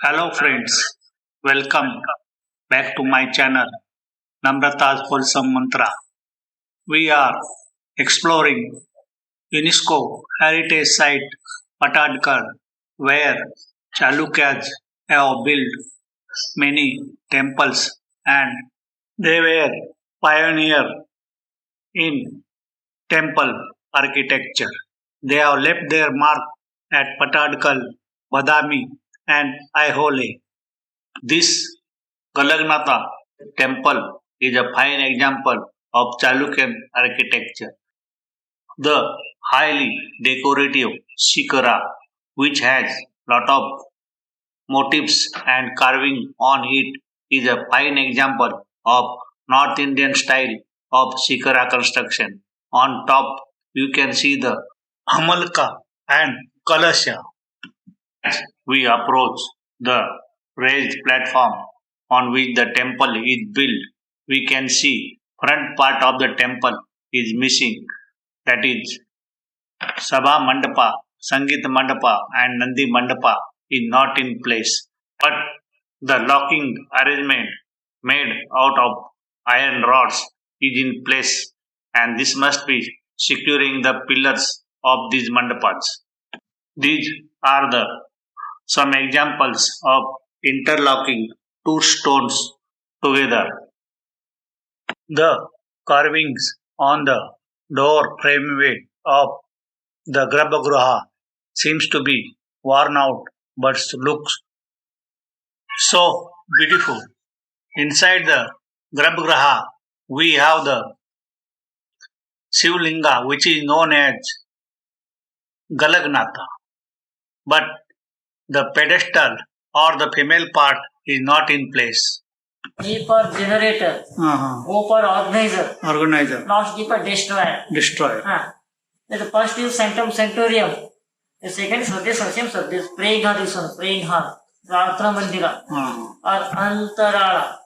Hello friends, welcome back to my channel Namrata's Wholesome Mantra. We are exploring UNESCO Heritage Site Pattadakal where Chalukyas have built many temples and they were pioneer in temple architecture. They have left their mark at Pattadakal, Badami and Aihole. This Galgnatha Temple is a fine example of Chalukyan architecture. The highly decorative shikara, which has lot of motifs and carving on it, is a fine example of North Indian style of shikara construction. On top, you can see the Hamalka and Kalasha. As we approach the raised platform on which the temple is built, we can see front part of the temple is missing. That is Sabha Mandapa, Sangit Mandapa and Nandi Mandapa is not in place. But the locking arrangement made out of iron rods is in place and this must be securing the pillars of these mandapas. These are the some examples of interlocking two stones together. The carvings on the door frameway of the Garbhagriha seems to be worn out but looks so beautiful. Inside the Garbhagriha we have the Shivlinga which is known as Galgnatha, but the pedestal or the female part is not in place. G for generator, O for organizer, last G for destroyer. The first is sanctum sanctorium, the second is Sadhya Satyam Sadhya, praying hall is one, praying hall, Prarthana Mandira, or Antarala.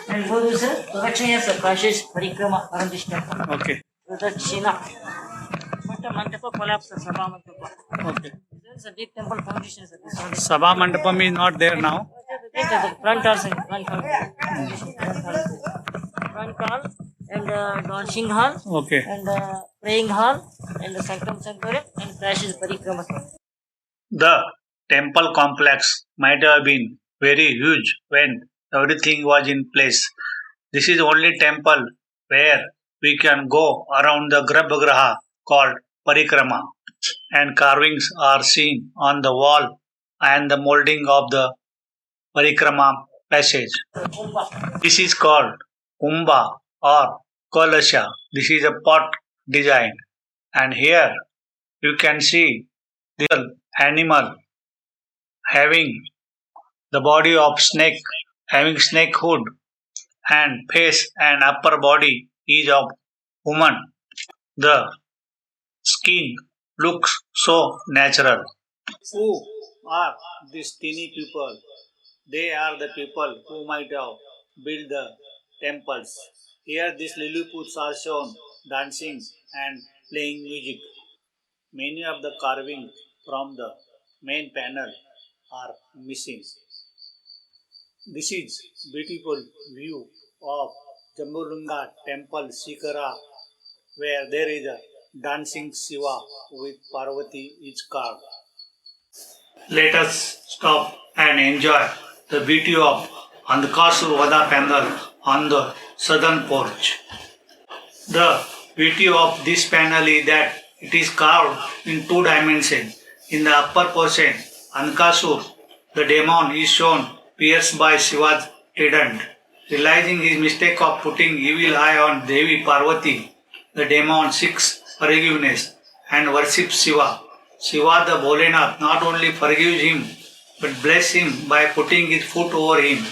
And good is Pradakshina Sakashish Parikrama around this temple. Okay. Pradakshina. Mandapa collapse, Sabha Mandapa. Okay. This is a deep temple foundation. Sabha Mandapam is not there now. Front hall, front hall, and dancing hall, Okay. and praying hall, and the sanctum sanctorium, and crashes parikrama. The temple complex might have been very huge when everything was in place. This is only temple where we can go around the Garbhagriha called Parikrama and carvings are seen on the wall and the molding of the Parikrama passage. This is called Kumbha or Kalasha. This is a pot design and here you can see the animal having the body of snake, having snake hood and face and upper body is of woman. The skin looks so natural. Who are these teeny people? They are the people who might have built the temples. Here these Lilliputs are shown dancing and playing music. Many of the carvings from the main panel are missing. This is beautiful view of Jambulunga Temple Shikara where there is a dancing Shiva with Parvati is carved. Let us stop and enjoy the beauty of Andhkasu Vada panel on the southern porch. The beauty of this panel is that it is carved in two dimensions. In the upper portion, Andhkasur, the demon, is shown pierced by Shiva's trident. Realizing his mistake of putting evil eye on Devi Parvati, the demon seeks forgiveness and worships Shiva. Shiva the Bholenath not only forgives him but bless him by putting his foot over him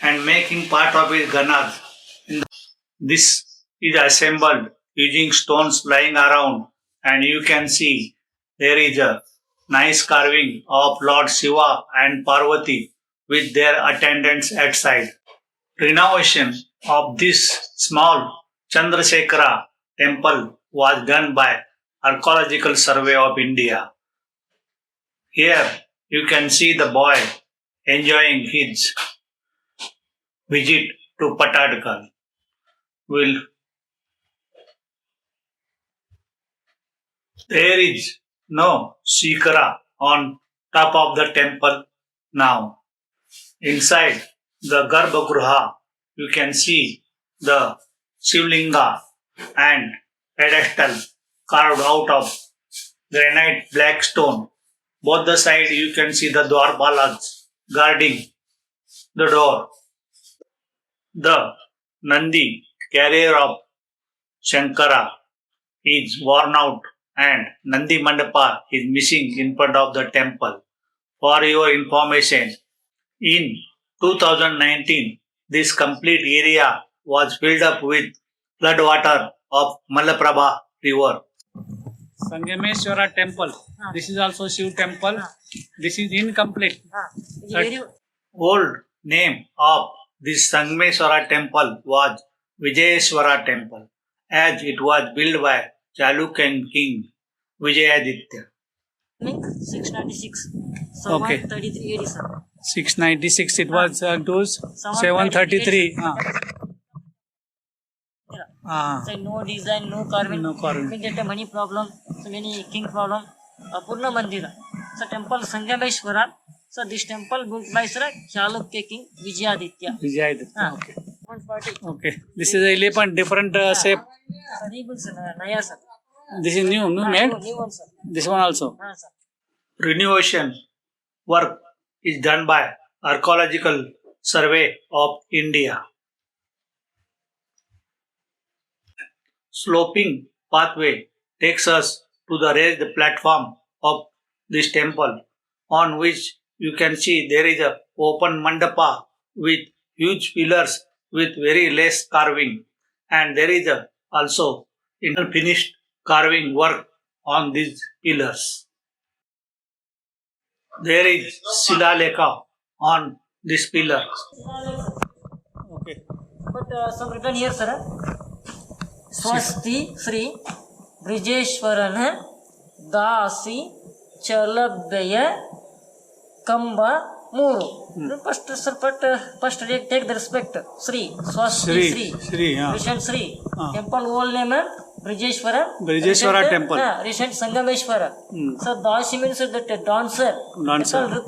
and making part of his ganas. This is assembled using stones lying around and you can see there is a nice carving of Lord Shiva and Parvati with their attendants at side. Renovation of this small Chandrshekara temple was done by Archaeological Survey of India. Here you can see the boy enjoying his visit to Pattadakal. Will there is no shikara on top of the temple now. Inside the Garbhagruha, you can see the Shivlinga and pedestal carved out of granite black stone. Both the side you can see the Dwarpalas guarding the door. The Nandi, carrier of Shankara, is worn out and Nandi Mandapa is missing in front of the temple. For your information, in 2019, this complete area was filled up with floodwater of Malaprabha River. Sangmeswara temple. This is also Shiv temple. This is incomplete. The old name of this Sangmeswara temple was Vijayeswara temple, as it was built by Chalukyan king Vijayaditya. 696. Okay. 733 AD, sir. 696 it was to 733. So no design, no carving. No carving. We get a money problem, so many king problem. Purna Mandira. So temple Sangmeswara. So this temple built by Sir Chalukya king Vijayaditya. Vijayaditya. Okay. 140. Okay. This is a elephant, different shape. Rebuild, sir. Naya, sir. This is new made. New one, sir. This one also. Sir. Renovation work is done by Archaeological Survey of India. Sloping pathway takes us to the raised platform of this temple, on which you can see there is a open mandapa with huge pillars with very less carving, and there is also unfinished carving work on these pillars. There is Silalekha on this pillar. Okay. But some written here, sir. Swasti Sri Brijeshwaran Dasi Chalabya Kamba Muru. First, sir, first take the respect. Sri Swasti Sri. Recent Sri. Temple whole name Brijeshwara temple. Recent Sangmeswara. So Dasi means that dancer. Dancer.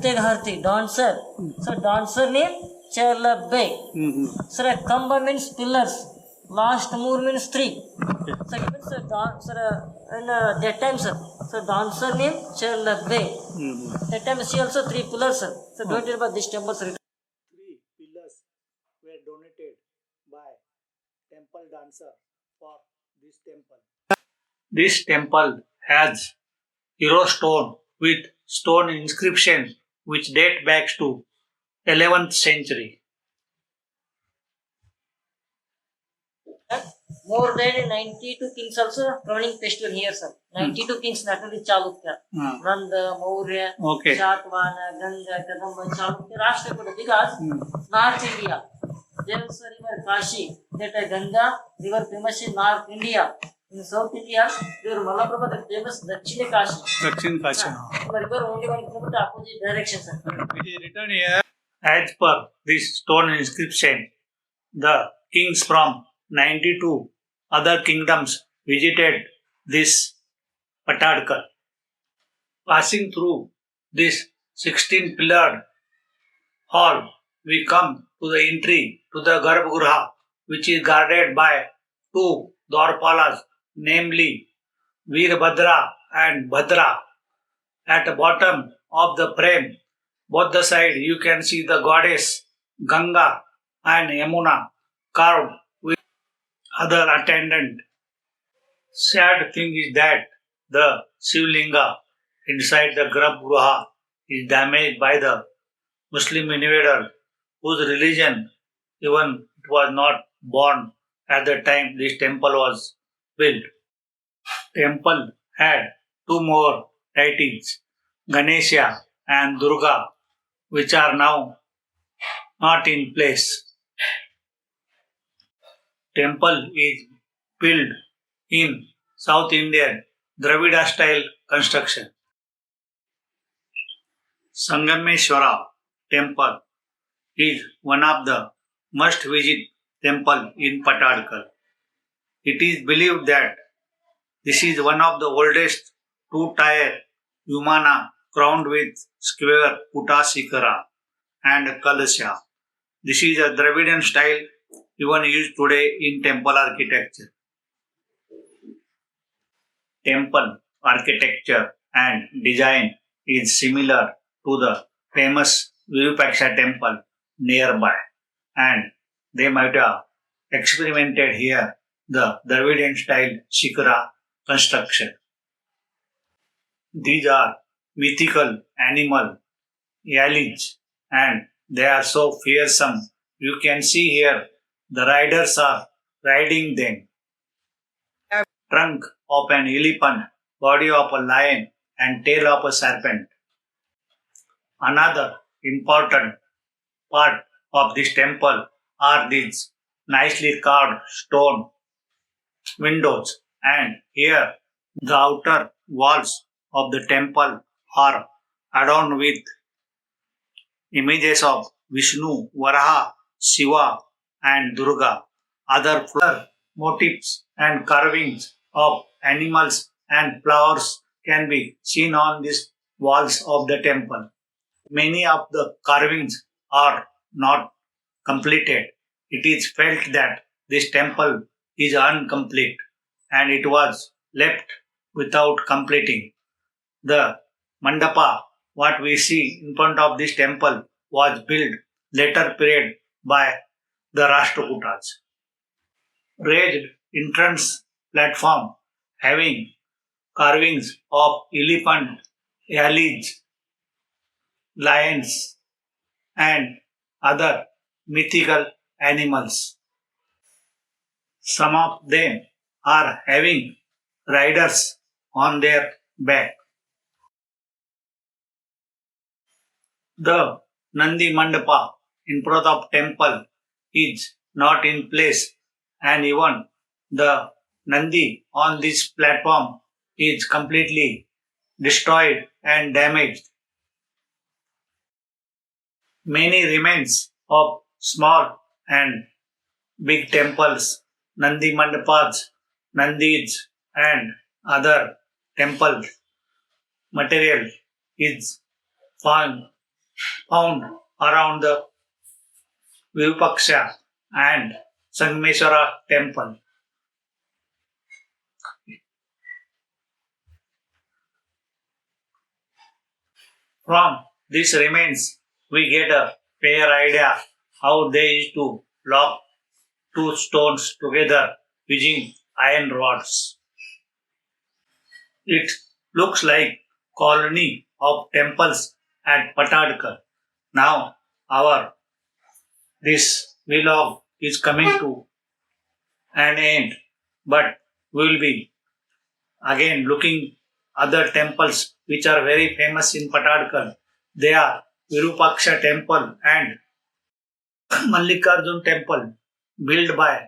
Dancer. So dancer name Chalabya. Sir, Kamba means pillars. Last Moor means 3. Okay. So it means in that time, sir. So dancer name Chalabya. That time see also 3 pillars, sir. So donated by this temple, sir. 3 pillars were donated by temple dancer for this temple. This temple has hero stone with stone inscription which date back to 11th century. More than 92 kings also crowning festival here, sir. 92 kings, not only Chalukya. Nanda, Maurya, Shatavahana, Ganga, Kadamba, Chalukya, Rashtrakuta. Because North India, there is a river Kashi, that Ganga river famous in North India. In South India, there is Malaprabha, the famous Dakshina Kashi. Dakshina Kashi. The river only 1 kilometer opposite direction, sir. It is written here. As per this stone inscription, the kings from 92 other kingdoms visited this Pattadakal. Passing through this 16-pillared hall, we come to the entry to the Garbhagruha, which is guarded by 2 Dwarpalas, namely Veerbhadra and Bhadra. At the bottom of the frame, both the side you can see the goddess Ganga and Yamuna carved with other attendant. Sad thing is that the Shivlinga inside the Garbhagruha is damaged by the Muslim invader whose religion even it was not born at the time this temple was built. Temple had 2 more deities, Ganesha and Durga, which are now not in place. Temple is built in South Indian Dravida style construction. Sangmeswara temple is one of the must-visit temple in Pattadakal. It is believed that this is one of the oldest two-tier Yumana crowned with square Paṭṭadakallu and Kalasya. This is a Dravidian style even used today in temple architecture. Temple architecture and design is similar to the famous Virupaksha temple nearby, and they might have experimented here the Dravidian style Shikara construction. These are mythical animal yalids and they are so fearsome. You can see here the riders are riding them. Trunk of an elephant, body of a lion, and tail of a serpent. Another important part of this temple are these nicely carved stone windows, and here the outer walls of the temple are adorned with images of Vishnu, Varaha, Shiva, and Durga. Other flower motifs and carvings of animals and flowers can be seen on these walls of the temple. Many of the carvings are not completed. It is felt that this temple is incomplete and it was left without completing. The mandapa, what we see in front of this temple, was built later period by the Rashtrakutas. Raised entrance platform having carvings of elephant, elephants, lions, and other mythical animals. Some of them are having riders on their back. The Nandi Mandapa in front of temple is not in place, and even the Nandi on this platform is completely destroyed and damaged. Many remains of small and big temples, Nandi Mandapas, Nandis, and other temple material is found around the Virupaksha and Sangmeswara temple. From these remains, we get a fair idea how they used to lock two stones together using iron rods. It looks like colony of temples at Pattadakal. Now our this vlog is coming to an end, but we will be again looking other temples which are very famous in Pattadakal. They are Virupaksha temple and Mallikarjun temple built by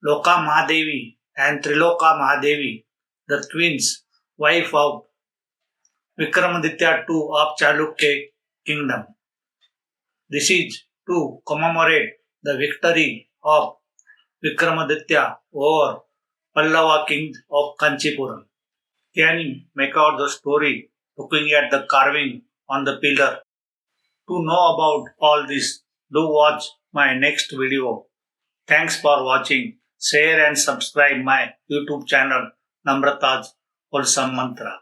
Loka Mahadevi and Triloka Mahadevi, the twins, wife of Vikramaditya II of Chalukya kingdom. This is to commemorate the victory of Vikramaditya over Pallava king of Kanchipuram. Can you make out the story looking at the carving on the pillar? To know about all this, do watch my next video. Thanks for watching. Share and subscribe my YouTube channel Namrata's Wholesome Mantra.